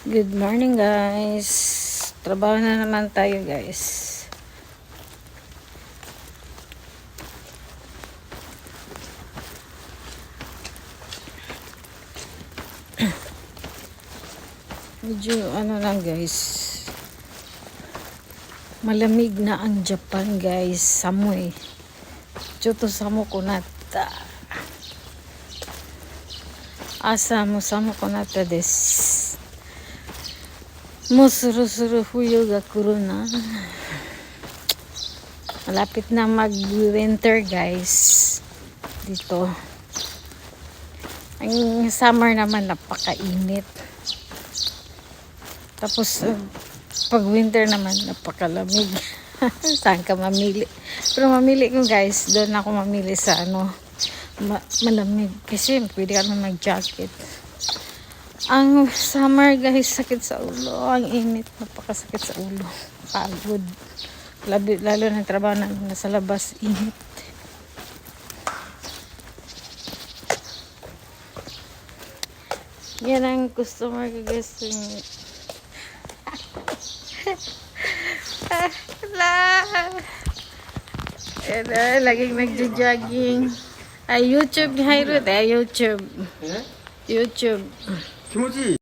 Good morning guys. Trabaho na naman tayo guys. Medyo ano lang guys. Malamig na ang Japan guys. Samoy. Choto samo konata. Asa mo samo konata desu. Mo suru-suru fuyo ga kuru na. Malapit na mag-winter guys. Dito. Ang summer naman napakainit. Tapos pag winter naman napakalamig. Saan ka mamili? Pero mamili ko guys, doon ako mamili sa ano malamig kasi pwede ka naman mag-jacket. Ang summer guys, sakit sa ulo. Ang init, napakasakit sa ulo. Pagod. Lalo ng trabaho na nasa labas, init. Yan ang customer ko guys. Laging nagja-jogging. Ay, YouTube ni Hairut. YouTube. YouTube. 気持ちいい